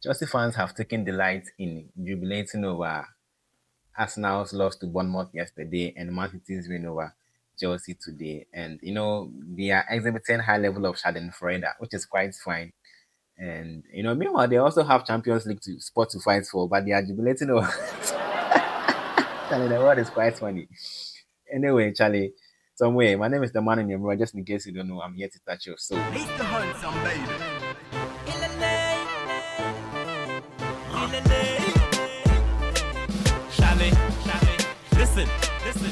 Chelsea fans have taken delight in jubilating over Arsenal's loss to Bournemouth yesterday and Man City's win over Chelsea today. And they are exhibiting high level of Schadenfreude, which is quite fine. And meanwhile they also have Champions League to spot to fight for, but they are jubilating over. Charlie, the word is quite funny. Anyway, Charlie, somewhere. My name is the man in your mirror. Just in case you don't know, I'm here to touch your soul. He's the handsome baby. Shally, listen, listen.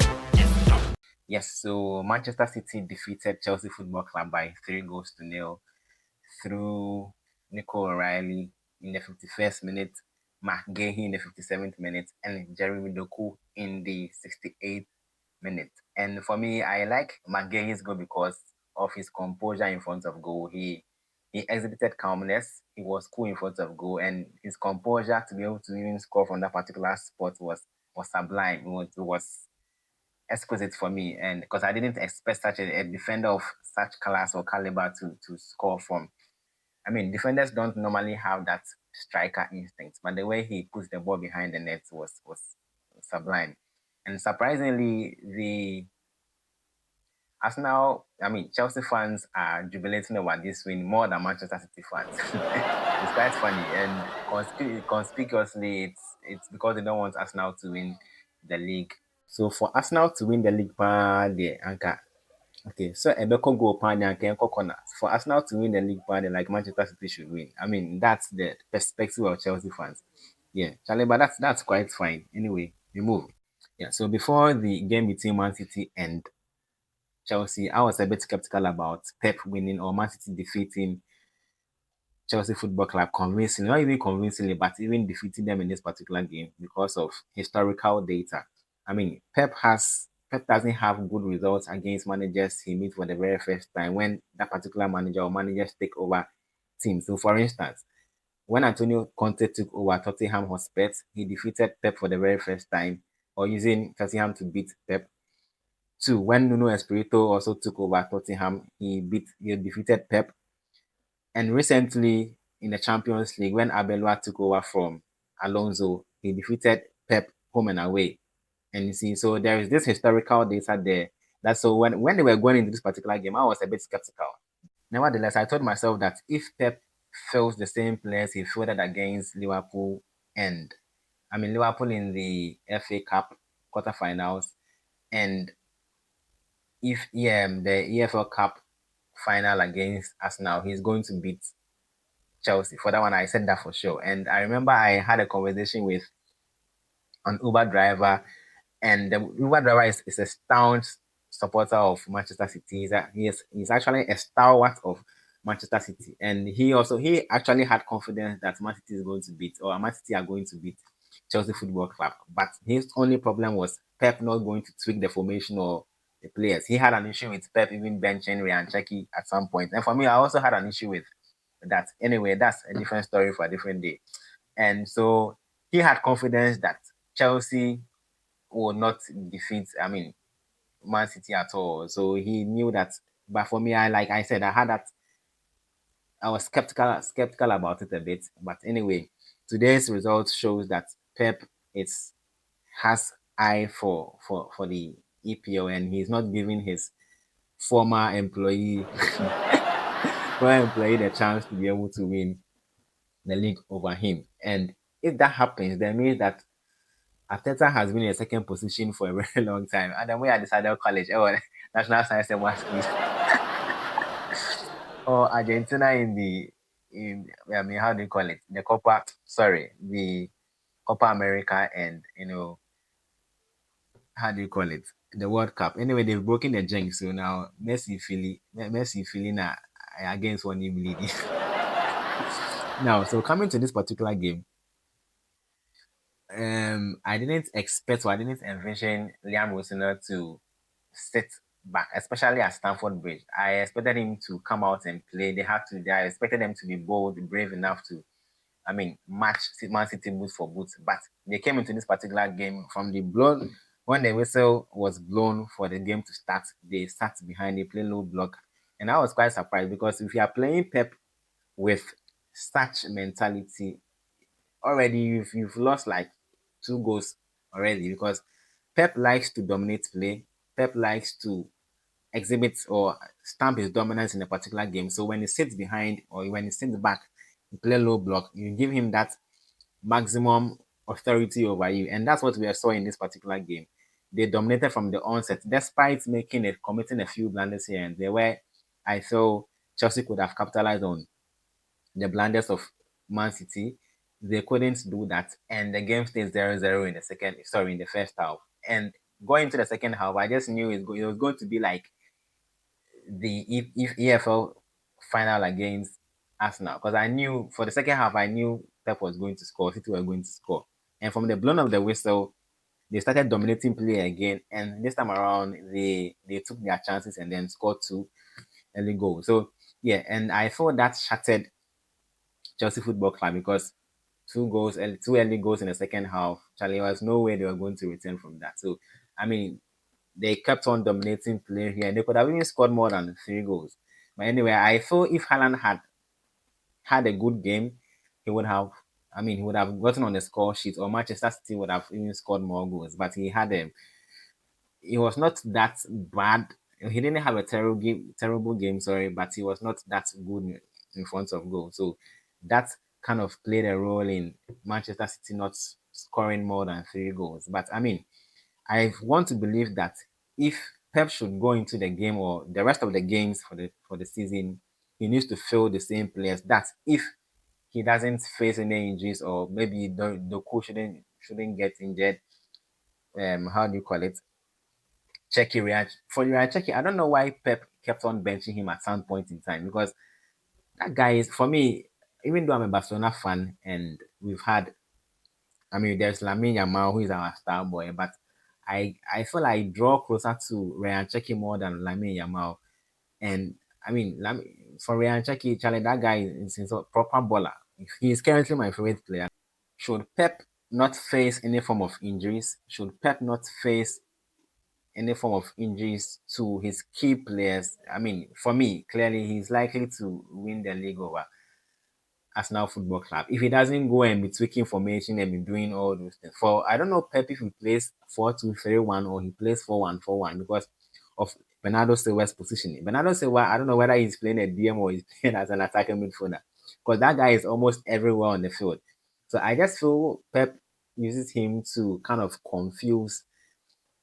Yes, so Manchester City defeated Chelsea Football Club by 3 goals to nil through Nico O'Reilly in the 51st minute, Mark Gahey in the 57th minute, and Jeremy Doku in the 68th minute. And for me, I like McGahey's goal because of his composure in front of goal. He exhibited calmness. He was cool in front of goal, and his composure to be able to even score from that particular spot was sublime. It was exquisite for me, and because I didn't expect such a defender of such class or caliber to score from. I mean, defenders don't normally have that striker instinct, but the way he puts the ball behind the net was sublime. And surprisingly, the Arsenal, I mean, Chelsea fans are jubilating over this win more than Manchester City fans. It's quite funny, and conspicuously, it's because they don't want Arsenal to win the league. So for Arsenal to win the league, the anchor. Okay, so Ebeko go pan and corner. For Arsenal to win the league, like Manchester City should win. I mean, that's the perspective of Chelsea fans. Yeah, Charlie, but that's quite fine. Anyway, we move. Yeah, so before the game between Man City and Chelsea, I was a bit skeptical about Pep winning or Man City defeating Chelsea Football Club convincingly, not even convincingly, but even defeating them in this particular game because of historical data. I mean, Pep doesn't have good results against managers he meets for the very first time when that particular manager or managers take over teams. So, for instance, when Antonio Conte took over Tottenham Hotspur, he defeated Pep for the very first time, or using Tottenham to beat Pep. Two, when Nuno Espirito also took over Tottenham, he defeated Pep. And recently in the Champions League, when Abelua took over from Alonso, he defeated Pep home and away. And you see, so there is this historical data there. That so when they were going into this particular game, I was a bit skeptical. Nevertheless, I told myself that if Pep fails the same players he fielded against Liverpool and Liverpool in the FA Cup quarterfinals, and if the EFL Cup final against Arsenal, he's going to beat Chelsea. For that one, I said that for sure. And I remember I had a conversation with an Uber driver, and the Uber driver is a staunch supporter of Manchester City. He's actually a stalwart of Manchester City, and he actually had confidence that Man City is going to beat or Man City are going to beat Chelsea Football Club. But his only problem was Pep not going to tweak the formation or the players. He had an issue with Pep even benching Ryan Cherki at some point, and for me, I also had an issue with that. Anyway, that's a different story for a different day. And so he had confidence that Chelsea will not defeat, Man City at all. So he knew that. But for me, like I said, I was skeptical about it a bit. But anyway, today's result shows that Pep is has eye for the EPL, and he's not giving his former employee the chance to be able to win the league over him. And if that happens, that means that Ateta has been in a second position for a very long time. And then we at decided college, National Science and Maths quiz, or Argentina how do you call it? The Copa America, and how do you call it? The World Cup. Anyway, they've broken the jinx, so now Messi feeling against one team leading. Now, so coming to this particular game, I didn't expect or I didn't envision Liam Rosiner to sit back, especially at Stamford Bridge. I expected him to come out and play. I expected them to be bold, brave enough to, match Man City boot for boot. But they came into this particular game from the blown when the whistle was blown for the game to start. They sat behind, they play low block, and I was quite surprised because if you are playing Pep with such mentality, already you've lost like 2 goals already because Pep likes to dominate play. Pep likes to exhibit or stamp his dominance in a particular game. So when he sits behind or when he sits back, you play low block, you give him that maximum authority over you. And that's what we saw in this particular game. They dominated from the onset, despite making it committing a few blunders here and there where I feel Chelsea could have capitalized on the blunders of Man City. They couldn't do that. And the game stayed 0-0 in the in the first half. And going to the second half, I just knew it was going to be like the if EFL final against Arsenal because I knew for the second half I knew Pep was going to score, City were going to score, and from the blown of the whistle, they started dominating play again, and this time around they took their chances and then scored 2 early goals. So yeah, and I thought that shattered Chelsea Football Club because 2 early goals in the second half. Charlie, there was no way they were going to return from that. So I mean, they kept on dominating play here. They could have even scored more than 3 goals. But anyway, I thought if Haaland had a good game, he would have. I mean, he would have gotten on the score sheet, or Manchester City would have even scored more goals. But he had a. He was not that bad. He didn't have a terrible game. Sorry, but he was not that good in front of goal. So that kind of played a role in Manchester City not scoring more than 3 goals. But I mean, I want to believe that if Pep should go into the game or the rest of the games for the season, he needs to fill the same players. That if he doesn't face any injuries or maybe the coach shouldn't get injured. How do you call it? Checky react for Ryan Checky. I don't know why Pep kept on benching him at some point in time because that guy is for me. Even though I'm a Barcelona fan and we've had I mean, there's Lamine Yamal, who is our star boy, but I feel I draw closer to Ryan Cherki more than Lamine Yamal. And I mean, for Ryan Cherki, Charlie, that guy is a proper baller. He is currently my favorite player. Should Pep not face any form of injuries, should Pep not face any form of injuries to his key players, I mean, for me, clearly he's likely to win the league over Arsenal Football Club. If he doesn't go and be tweaking formation and be doing all those things, for I don't know Pep if he plays 4-2-3-1 or he plays 4-1-4-1 because of Bernardo Silva's positioning. Bernardo Silva, I don't know whether he's playing a DM or he's playing as an attacking midfielder because that guy is almost everywhere on the field. So I just feel Pep uses him to kind of confuse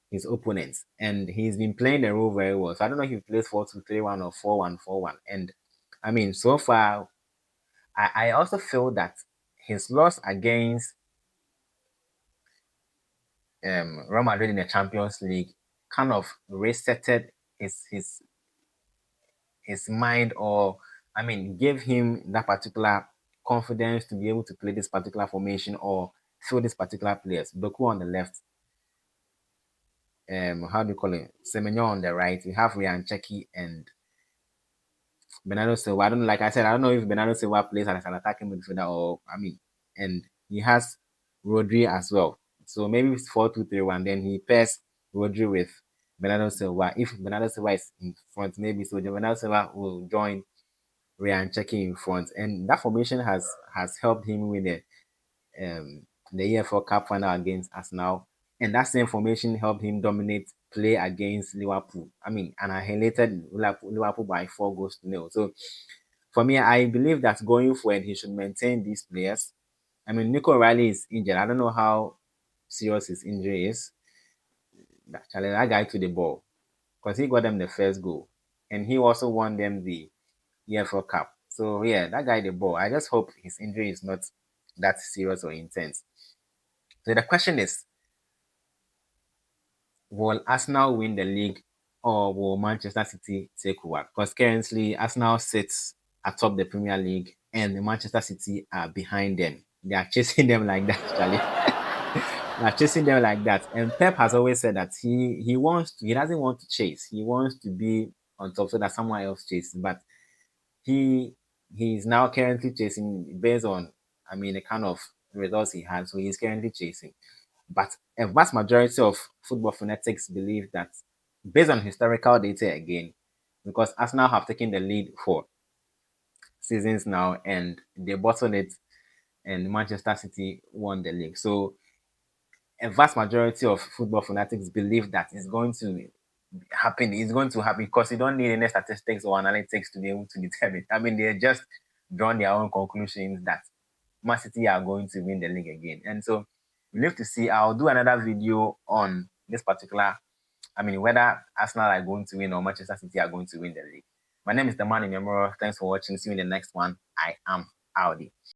his opponents, and he's been playing the role very well. So I don't know if he plays 4-2-3-1 or 4-1-4-1. And I mean, so far I also feel that his loss against Real Madrid in the Champions League kind of resetted his mind, or I mean, gave him that particular confidence to be able to play this particular formation or fill this particular players. Doku on the left, how do you call it? Semenyo on the right. We have Ryan Cheki and Bernardo Silva. I don't know, like I said, I don't know if Bernardo Silva plays as an attacking midfielder or I mean, and he has Rodri as well. So maybe it's 4-2-3-1. Then he pairs Rodri with Bernardo Silva. If Bernardo Silva is in front, maybe so Bernardo Silva will join Ryan checking in front, and that formation has helped him win the EFL Cup final against Arsenal, and that same formation helped him dominate play against Liverpool. I mean, and I highlighted Liverpool by 4 goals to nil. So for me, I believe that going forward, he should maintain these players. I mean, Nico Riley is injured. I don't know how serious his injury is. Actually, that guy to the ball because he got them the first goal, and he also won them the EFL Cup. So yeah, that guy the ball. I just hope his injury is not that serious or intense. So the question is, will Arsenal win the league or will Manchester City take over? Because currently Arsenal sits atop the Premier League and the Manchester City are behind them. They are chasing them like that, Charlie. They are chasing them like that. And Pep has always said that he doesn't want to chase. He wants to be on top so that someone else chases. But he he's now currently chasing based on I mean the kind of results he had. So he's currently chasing. But a vast majority of football fanatics believe that based on historical data again, because Arsenal have taken the lead for seasons now and they bottled it and Manchester City won the league. So a vast majority of football fanatics believe that it's going to happen. It's going to happen because you don't need any statistics or analytics to be able to determine. I mean, they're just drawn their own conclusions that Man City are going to win the league again. And so we live to see. I'll do another video on this particular. I mean, whether Arsenal are going to win or Manchester City are going to win the league. My name is the man in your mirror. Thanks for watching. See you in the next one. I am Audi.